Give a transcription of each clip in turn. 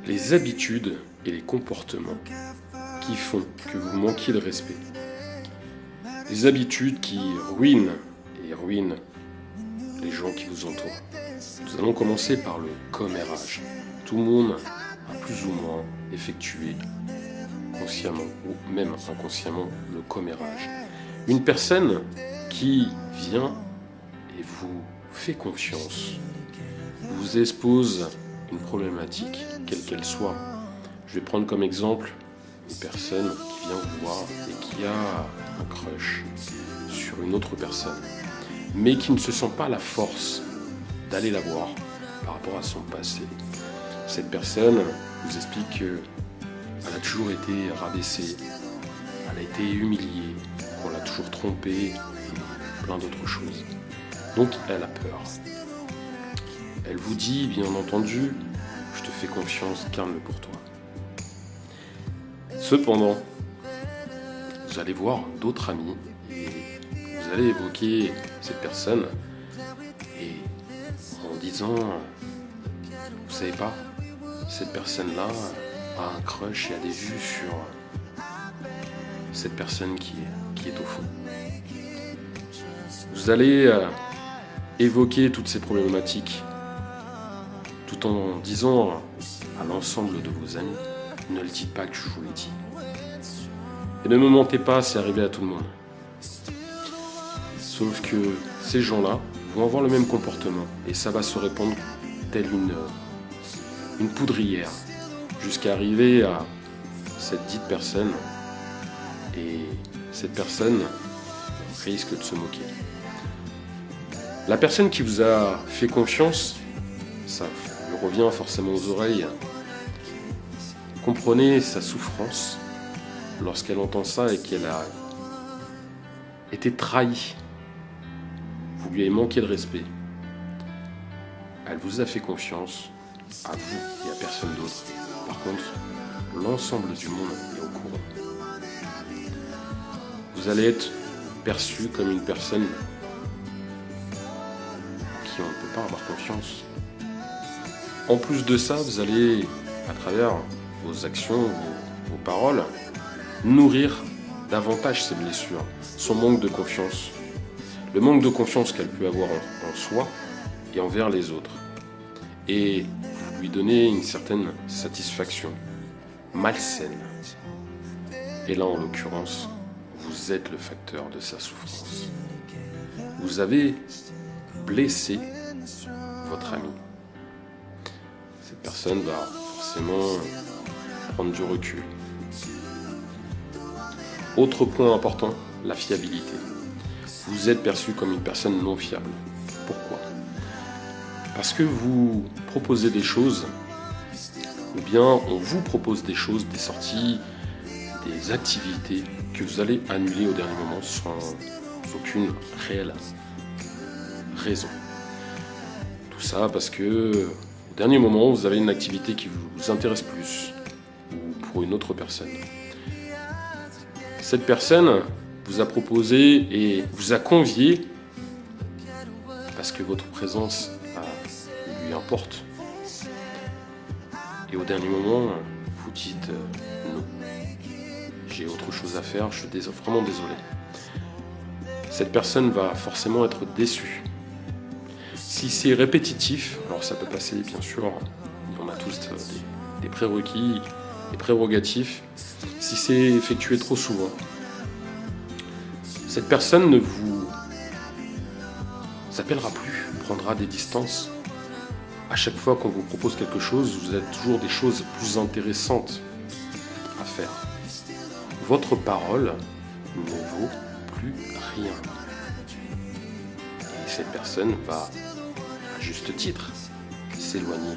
les habitudes et les comportements qui font que vous manquiez de respect. Les habitudes qui ruinent les gens qui vous entourent. Nous allons commencer par le commérage. Tout le monde a plus ou moins effectué, consciemment ou même inconsciemment, le commérage. Une personne qui vient et vous fait confiance, vous expose une problématique, quelle qu'elle soit. Je vais prendre comme exemple une personne qui vient vous voir et qui a un crush sur une autre personne, mais qui ne se sent pas la force d'aller la voir par rapport à son passé. Cette personne vous explique qu'elle a toujours été rabaissée, elle a été humiliée, qu'on l'a toujours trompée, et plein d'autres choses. Donc elle a peur. Elle vous dit, bien entendu, je te fais confiance, garde-le pour toi. Cependant, vous allez voir d'autres amis et vous allez évoquer cette personne et en disant, vous savez pas, cette personne-là a un crush et a des vues sur cette personne qui est au fond. Vous allez évoquer toutes ces problématiques tout en disant à l'ensemble de vos amis, ne le dites pas que je vous l'ai dit. Et ne me mentez pas, c'est arrivé à tout le monde. Sauf que ces gens-là vont avoir le même comportement et ça va se répandre telle une poudrière jusqu'à arriver à cette dite personne et cette personne risque de se moquer. La personne qui vous a fait confiance, ça lui revient forcément aux oreilles. Comprenez sa souffrance lorsqu'elle entend ça et qu'elle a été trahie. Vous lui avez manqué de respect. Elle vous a fait confiance, à vous et à personne d'autre. Par contre, l'ensemble du monde est au courant. Vous allez être perçu comme une personne qui on ne peut pas avoir confiance. En plus de ça, vous allez, à travers vos actions, vos paroles, nourrir davantage ses blessures, son manque de confiance, le manque de confiance qu'elle peut avoir en soi et envers les autres. Et vous lui donnez une certaine satisfaction malsaine. Et là, en l'occurrence, vous êtes le facteur de sa souffrance. Vous avez blessé votre ami. Cette personne va forcément prendre du recul. Autre point important, la fiabilité. Vous êtes perçu comme une personne non fiable. Pourquoi ? Parce que vous proposez des choses, ou bien on vous propose des choses, des sorties, des activités que vous allez annuler au dernier moment sans aucune réelle raison. Tout ça parce que au dernier moment, vous avez une activité qui vous intéresse plus, ou pour une autre personne. Cette personne vous a proposé et vous a convié parce que votre présence lui importe. Et au dernier moment, vous dites non. J'ai autre chose à faire, je suis vraiment désolé. Cette personne va forcément être déçue. Si c'est répétitif, alors ça peut passer bien sûr, on a tous des prérequis, des prérogatives. Si c'est effectué trop souvent, cette personne ne vous appellera plus, prendra des distances. À chaque fois qu'on vous propose quelque chose, vous avez toujours des choses plus intéressantes à faire. Votre parole ne vaut plus rien. Et cette personne va, à juste titre, s'éloigner.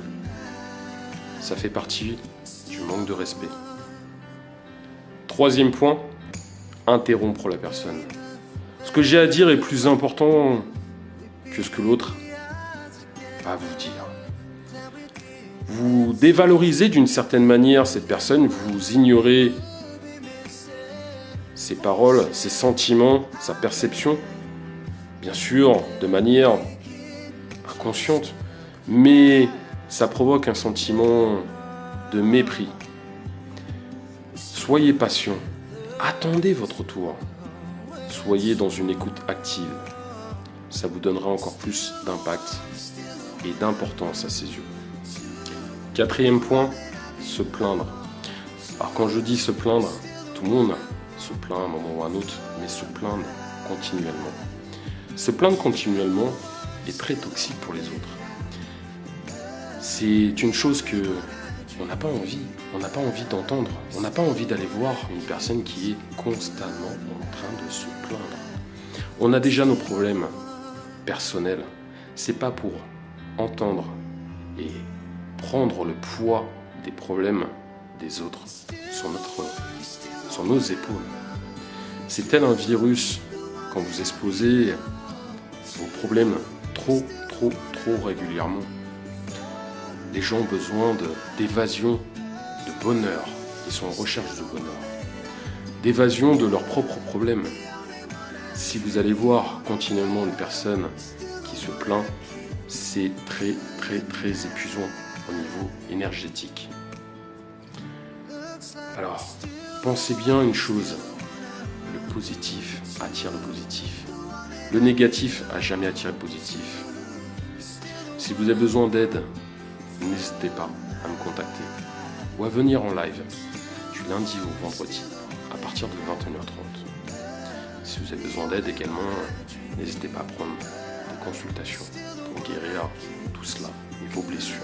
Ça fait partie du manque de respect. Troisième point, interrompre la personne. Ce que j'ai à dire est plus important que ce que l'autre va vous dire. Vous dévalorisez d'une certaine manière cette personne, vous ignorez ses paroles, ses sentiments, sa perception, bien sûr de manière inconsciente, mais Ça provoque un sentiment de mépris. Soyez patient, attendez votre tour. Soyez dans une écoute active. Ça vous donnera encore plus d'impact et d'importance à ses yeux. 4e point, se plaindre. Alors quand je dis se plaindre, tout le monde se plaint à un moment ou à un autre, mais se plaindre continuellement. Se plaindre continuellement est très toxique pour les autres. C'est une chose que on n'a pas envie. On n'a pas envie d'entendre. On n'a pas envie d'aller voir une personne qui est constamment en train de se plaindre. On a déjà nos problèmes personnels. C'est pas pour entendre et prendre le poids des problèmes des autres sur nos épaules. C'est tel un virus quand vous exposez vos problèmes trop régulièrement. Les gens ont besoin d'évasion, de bonheur. Ils sont en recherche de bonheur. D'évasion de leurs propres problèmes. Si vous allez voir continuellement une personne qui se plaint, c'est très épuisant au niveau énergétique. Alors, pensez bien une chose. Le positif attire le positif. Le négatif a jamais attiré le positif. Si vous avez besoin d'aide, n'hésitez pas à me contacter ou à venir en live du lundi au vendredi à partir de 21h30. Si vous avez besoin d'aide également, n'hésitez pas à prendre des consultations pour guérir tout cela et vos blessures.